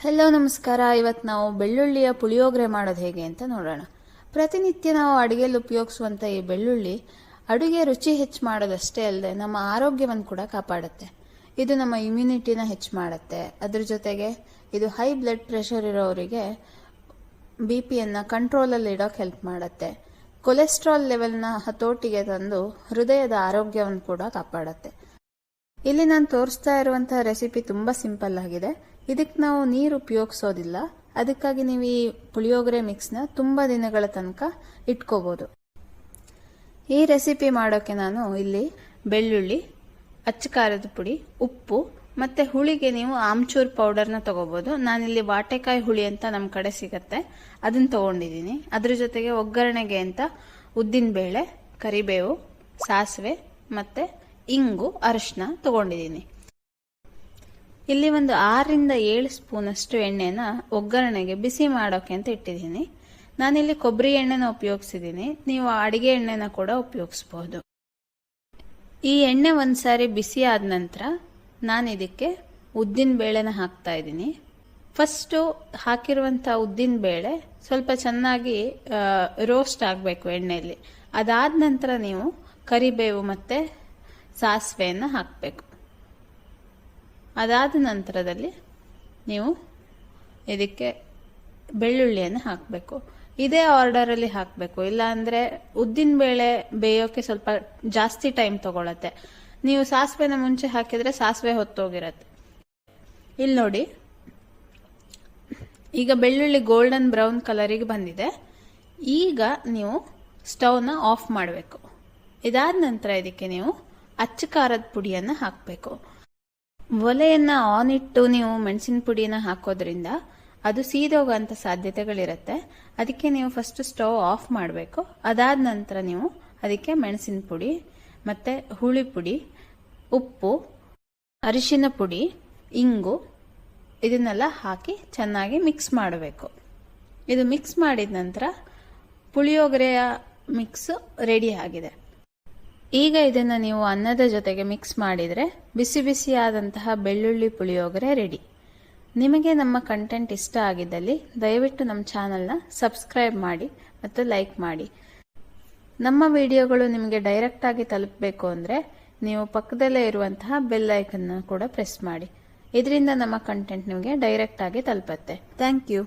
Hello ನಮಸ್ಕಾರ. ಇವತ್ತು ನಾವು ಬೆಳ್ಳುಳ್ಳಿಯ ಪುಳಿಯೋಗರೆ ಮಾಡೋದು ಹೇಗೆ ಅಂತ ನೋಡೋಣ. ಪ್ರತಿನಿತ್ಯ ನಾವು ಅಡುಗೆಯಲ್ಲಿ ಉಪಯೋಗಿಸುವಂಥ ಈ ಬೆಳ್ಳುಳ್ಳಿ ಅಡುಗೆ ರುಚಿ ಹೆಚ್ಚು ಮಾಡೋದಷ್ಟೇ ಅಲ್ಲದೆ ನಮ್ಮ ಆರೋಗ್ಯವನ್ನು ಕೂಡ ಕಾಪಾಡುತ್ತೆ. ಇದು ನಮ್ಮ ಇಮ್ಯುನಿಟಿನ ಹೆಚ್ಚು ಮಾಡುತ್ತೆ. ಅದ್ರ ಜೊತೆಗೆ ಇದು ಹೈ ಬ್ಲಡ್ ಪ್ರೆಷರ್ ಇರೋರಿಗೆ BP-ಯನ್ನು ಕಂಟ್ರೋಲಲ್ಲಿ ಇಡೋಕೆ ಹೆಲ್ಪ್ ಮಾಡುತ್ತೆ. ಕೊಲೆಸ್ಟ್ರಾಲ್ ಲೆವೆಲ್ನ ಹತೋಟಿಗೆ ತಂದು ಹೃದಯದ ಆರೋಗ್ಯವನ್ನು ಕೂಡ ಕಾಪಾಡುತ್ತೆ. ಇಲ್ಲಿ ನಾನು ತೋರಿಸ್ತಾ ಇರುವಂತಹ ರೆಸಿಪಿ ತುಂಬಾ ಸಿಂಪಲ್ ಆಗಿದೆ. ಇದಕ್ಕೆ ನಾವು ನೀರು ಉಪಯೋಗಿಸೋದಿಲ್ಲ. ಅದಕ್ಕಾಗಿ ನೀವು ಈ ಪುಳಿಯೋಗರೆ ಮಿಕ್ಸ್ನ ತುಂಬಾ ದಿನಗಳ ತನಕ ಇಟ್ಕೋಬಹುದು. ಈ ರೆಸಿಪಿ ಮಾಡೋಕೆ ನಾನು ಇಲ್ಲಿ ಬೆಳ್ಳುಳ್ಳಿ, ಅಚ್ಚ ಖಾರದ ಪುಡಿ, ಉಪ್ಪು ಮತ್ತೆ ಹುಳಿಗೆ ನೀವು ಆಮ್ಚೂರ್ ಪೌಡರ್ನ ತಗೋಬಹುದು. ನಾನಿಲ್ಲಿ ವಾಟೆಕಾಯಿ ಹುಳಿ ಅಂತ ನಮ್ಮ ಕಡೆ ಸಿಗತ್ತೆ, ಅದನ್ನ ತಗೊಂಡಿದ್ದೀನಿ. ಅದ್ರ ಜೊತೆಗೆ ಒಗ್ಗರಣೆಗೆ ಅಂತ ಉದ್ದಿನ ಬೇಳೆ, ಕರಿಬೇವು, ಸಾಸಿವೆ ಮತ್ತೆ ಇಂಗು, ಅರಿಶಿನ ತಗೊಂಡಿದ್ದೀನಿ. ಇಲ್ಲಿ ಒಂದು 6 ರಿಂದ 7 ಸ್ಪೂನ್ ಅಷ್ಟು ಎಣ್ಣೆನ ಒಗ್ಗರಣೆಗೆ ಬಿಸಿ ಮಾಡೋಕೆ ಅಂತ ಇಟ್ಟಿದ್ದೀನಿ. ನಾನಿಲ್ಲಿ ಕೊಬ್ಬರಿ ಎಣ್ಣೆನ ಉಪಯೋಗಿಸಿದ್ದೀನಿ. ನೀವು ಅಡಿಗೆ ಎಣ್ಣೆನ ಕೂಡ ಉಪಯೋಗಿಸಬಹುದು. ಈ ಎಣ್ಣೆ ಒಂದ್ಸಾರಿ ಬಿಸಿ ಆದ ನಂತರ ನಾನು ಇದಕ್ಕೆ ಉದ್ದಿನ ಬೇಳೆನ ಹಾಕ್ತಾ ಇದ್ದೀನಿ. ಫಸ್ಟು ಹಾಕಿರುವಂಥ ಉದ್ದಿನ ಬೇಳೆ ಸ್ವಲ್ಪ ಚೆನ್ನಾಗಿ ರೋಸ್ಟ್ ಆಗಬೇಕು ಎಣ್ಣೆಯಲ್ಲಿ. ಅದಾದ ನಂತರ ನೀವು ಕರಿಬೇವು ಮತ್ತೆ ಸಾಸಿವೆಯನ್ನು ಹಾಕಬೇಕು. ಅದಾದ ನಂತರದಲ್ಲಿ ನೀವು ಇದಕ್ಕೆ ಬೆಳ್ಳುಳ್ಳಿಯನ್ನು ಹಾಕಬೇಕು. ಇದೇ ಆರ್ಡರಲ್ಲಿ ಹಾಕಬೇಕು, ಇಲ್ಲ ಅಂದರೆ ಉದ್ದಿನ ಬೇಳೆ ಬೇಯೋಕೆ ಸ್ವಲ್ಪ ಜಾಸ್ತಿ ಟೈಮ್ ತಗೊಳತ್ತೆ. ನೀವು ಸಾಸಿವೆನ ಮುಂಚೆ ಹಾಕಿದ್ರೆ ಸಾಸಿವೆ ಹೊತ್ತೋಗಿರತ್ತೆ. ಇಲ್ಲಿ ನೋಡಿ, ಈಗ ಬೆಳ್ಳುಳ್ಳಿ ಗೋಲ್ಡನ್ ಬ್ರೌನ್ ಕಲರಿಗೆ ಬಂದಿದೆ. ಈಗ ನೀವು ಸ್ಟವ್ನ ಆಫ್ ಮಾಡಬೇಕು. ಇದಾದ ನಂತರ ಇದಕ್ಕೆ ನೀವು ಅಚ್ಚ ಖಾರದ ಪುಡಿಯನ್ನು ಹಾಕಬೇಕು. ಒಲೆಯನ್ನ ಆನ್ ಇಟ್ಟು ನೀವು ಮೆಣಸಿನ ಪುಡಿನ ಹಾಕೋದ್ರಿಂದ ಅದು ಸೀದೋಗಂತ ಸಾಧ್ಯತೆಗಳಿರುತ್ತೆ. ಅದಕ್ಕೆ ನೀವು ಫಸ್ಟ್ ಸ್ಟವ್ ಆಫ್ ಮಾಡಬೇಕು. ಅದಾದ ನಂತರ ನೀವು ಅದಕ್ಕೆ ಮೆಣಸಿನ ಪುಡಿ ಮತ್ತೆ ಹುಳಿ ಪುಡಿ, ಉಪ್ಪು, ಅರಿಶಿನ ಪುಡಿ, ಇಂಗು ಇದನ್ನೆಲ್ಲ ಹಾಕಿ ಚೆನ್ನಾಗಿ ಮಿಕ್ಸ್ ಮಾಡಬೇಕು. ಇದು ಮಿಕ್ಸ್ ಮಾಡಿದ ನಂತರ ಪುಳಿಯೋಗರೆಯ ಮಿಕ್ಸ್ ರೆಡಿ ಆಗಿದೆ. ಈಗ ಇದನ್ನು ನೀವು ಅನ್ನದ ಜೊತೆಗೆ ಮಿಕ್ಸ್ ಮಾಡಿದರೆ ಬಿಸಿ ಬಿಸಿಯಾದಂತಹ ಬೆಳ್ಳುಳ್ಳಿ ಪುಳಿಯೋಗರೆ ರೆಡಿ. ನಿಮಗೆ ನಮ್ಮ ಕಂಟೆಂಟ್ ಇಷ್ಟ ಆಗಿದ್ದಲ್ಲಿ ದಯವಿಟ್ಟು ನಮ್ಮ ಚಾನಲ್ನ ಸಬ್ಸ್ಕ್ರೈಬ್ ಮಾಡಿ ಮತ್ತು ಲೈಕ್ ಮಾಡಿ. ನಮ್ಮ ವಿಡಿಯೋಗಳು ನಿಮಗೆ ಡೈರೆಕ್ಟ್ ಆಗಿ ತಲುಪಬೇಕು ಅಂದರೆ ನೀವು ಪಕ್ಕದಲ್ಲೇ ಇರುವಂತಹ ಬೆಲ್ ಐಕನ್ನ ಕೂಡ ಪ್ರೆಸ್ ಮಾಡಿ. ಇದರಿಂದ ನಮ್ಮ ಕಂಟೆಂಟ್ ನಿಮಗೆ ಡೈರೆಕ್ಟ್ ಆಗಿ ತಲುಪುತ್ತೆ. Thank you.